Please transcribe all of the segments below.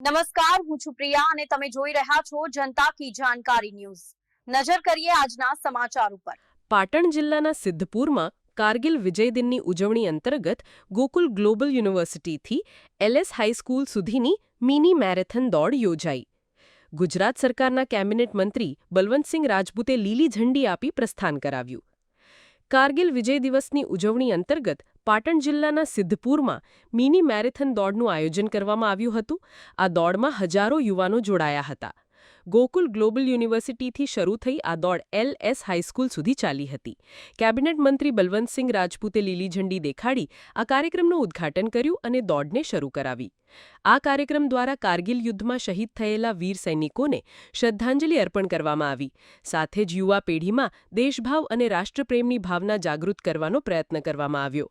નમસ્કાર, હું છું પ્રિયા અને તમે જોઈ રહ્યા છો જનતા કી જાણકારી ન્યૂઝ। નજર કરીએ આજના સમાચાર ઉપર। પાટણ જિલ્લાના સિદ્ધપુરમાં કારગિલ વિજય દિનની ઉજવણી અંતર્ગત ગોકુલ ગ્લોબલ યુનિવર્સિટીથી એલએસ હાઈસ્કૂલ સુધીની મિની મેરેથોન દોડ યોજાઈ। ગુજરાત સરકારના કેબિનેટ મંત્રી બલવંતસિંહ રાજપૂતે લીલી ઝંડી આપી પ્રસ્થાન કરાવ્યું। કારગિલ વિજય દિવસની ઉજવણી અંતર્ગત પાટણ જિલ્લાના સિદ્ધપુરમાં મિની મેરેથોન દોડનું આયોજન કરવામાં આવ્યું હતું। આ દોડમાં હજારો યુવાનો જોડાયા હતા। ગોકુલ ગ્લોબલ યુનિવર્સિટીથી શરૂ થઈ આ દોડ એલએસ હાઈસ્કૂલ સુધી ચાલી હતી। કેબિનેટ મંત્રી બલવંતસિંહ રાજપૂતે લીલી ઝંડી દેખાડી આ કાર્યક્રમનું ઉદ્ઘાટન કર્યું અને દોડને શરૂ કરાવી। આ કાર્યક્રમ દ્વારા કારગિલ યુદ્ધમાં શહીદ થયેલા વીર સૈનિકોને શ્રદ્ધાંજલિ અર્પણ કરવામાં આવી। સાથે જ યુવા પેઢીમાં દેશભાવ અને રાષ્ટ્રપ્રેમની ભાવના જાગૃત કરવાનો પ્રયત્ન કરવામાં આવ્યો।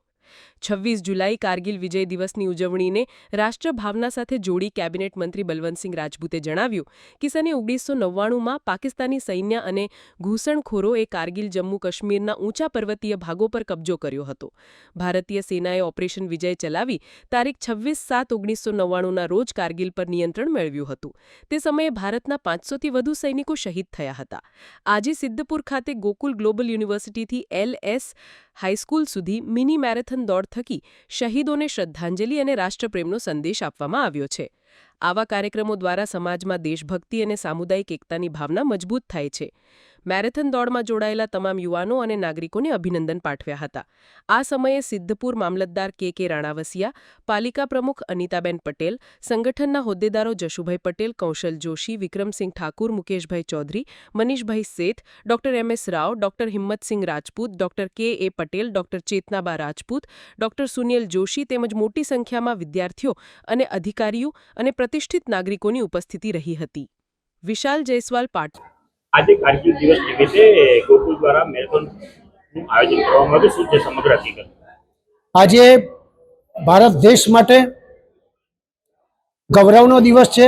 26 જુલાઈ કારગિલ વિજય દિવસની ઉજવણીને રાષ્ટ્રભાવના સાથે જોડી કેબિનેટ મંત્રી બલવંતસિંહ રાજપૂતે જણાવ્યું કે સને 1999માં પાકિસ્તાની સૈન્ય અને ઘૂસણખોરોએ કારગિલ જમ્મુ કાશ્મીરના ઊંચા પર્વતીય ભાગો પર કબજો કર્યો હતો। ભારતીય સેનાએ ઓપરેશન વિજય ચલાવી તારીખ 26/7/1999ના રોજ કારગિલ પર નિયંત્રણ મેળવ્યું હતું। તે સમયે ભારતના 500થી વધુ સૈનિકો શહીદ થયા હતા। આજે સિદ્ધપુર ખાતે ગોકુલ ગ્લોબલ યુનિવર્સિટીથી એલએસ હાઈસ્કૂલ સુધી મિની મેરેથોન દોડ થકી શહીદોને શ્રદ્ધાંજલિ અને રાષ્ટ્રપ્રેમનો સંદેશ આપવામાં આવ્યો છે। આવા કાર્યક્રમો દ્વારા સમાજમાં દેશભક્તિ અને સામુદાયિક એકતાની ભાવના મજબૂત થાય છે। મેરેથોન દોડમાં જોડાયેલા તમામ યુવાનો અને નાગરિકોને અભિનંદન પાઠવ્યા હતા। આ સમયે સિદ્ધપુર મામલતદાર કે રાણાવસિયા, પાલિકા પ્રમુખ અનિતાબેન પટેલ, સંગઠનના હોદ્દેદારો જશુભાઈ પટેલ, કૌશલ જોશી, વિક્રમસિંહ ઠાકુર, મુકેશભાઈ ચૌધરી, મનીષભાઈ શેઠ, doctor MS Rao, doctor Himmatsingh Rajput, doctor કે પટેલ, ડોક્ટર ચેતનાબા રાજપૂત, ડોક્ટર સુનિલ જોશી તેમજ મોટી સંખ્યામાં વિદ્યાર્થીઓ અને અધિકારીઓ અને પ્રતિષ્ઠિત નાગરિકોની ઉપસ્થિતિ રહી હતી। વિશાલ જયસ્વાલ પાટણ। આજે કારગિલ દિવસ નિમિત્તે ગોકુલ દ્વારા મેરેથોનનું આયોજન કરવામાં આવ્યું। શું છે સમગ્ર હકીકત? આજે ભારત દેશ માટે ગૌરવનો દિવસ છે।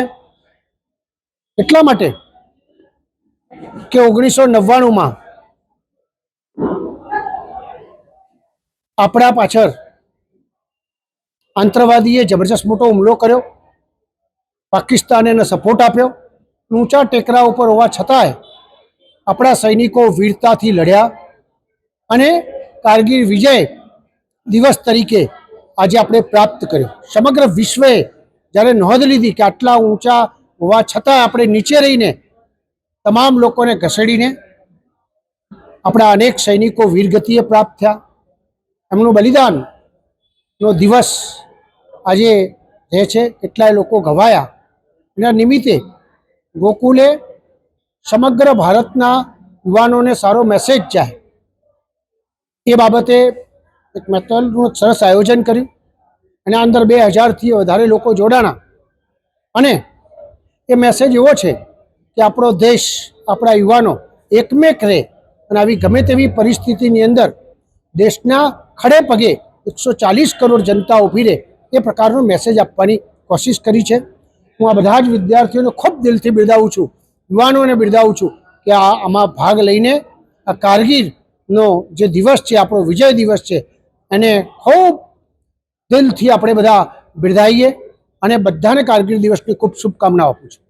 એટલા માટે કે 1999માં આપણા પાછળ આતંકવાદીએ જબરજસ્ત મોટો હુમલો કર્યો, પાકિસ્તાને એને સપોર્ટ આપ્યો। ઊંચા ટેકરા ઉપર હોવા છતાંય આપણા સૈનિકો વીરતાથી લડ્યા અને કારગિલ વિજય દિવસ તરીકે આજે આપણે પ્રાપ્ત કર્યો। સમગ્ર વિશ્વએ જ્યારે નોંધ લીધી કે આટલા ઊંચા હોવા છતાં આપણે નીચે રહીને તમામ લોકોને ઘસેડીને આપણા અનેક સૈનિકો વીરગતિએ પ્રાપ્ત થયા, એમનું બલિદાનનો દિવસ આજે રહે છે। કેટલાય લોકો ઘવાયા। એના નિમિત્તે ગોકુલે સમગ્ર ભારતના યુવાનોને સારો મેસેજ જાય એ બાબતે એક મેરેથોનનું સરસ આયોજન કર્યું અને અંદર 2000થી વધારે લોકો જોડાણા અને એ મેસેજ એવો છે કે આપણો દેશ, આપણા યુવાનો એકમેક રહે અને આવી ગમે તેવી પરિસ્થિતિની અંદર દેશના ખડે પગે 140 કરોડ જનતા ઊભી રહે એ પ્રકારનો મેસેજ આપવાની કોશિશ કરી છે। હું આ બધા જ વિદ્યાર્થીઓને ખૂબ દિલથી બિરદાવું છું, યુવાનોને બિરદાવું છું કે આમાં ભાગ લઈને આ કારગિલનો જે દિવસ છે, આપણો વિજય દિવસ છે, એને ખૂબ દિલથી આપણે બધા બિરદાવીએ અને બધાને કારગિલ દિવસની ખૂબ શુભકામનાઓ આપું છું।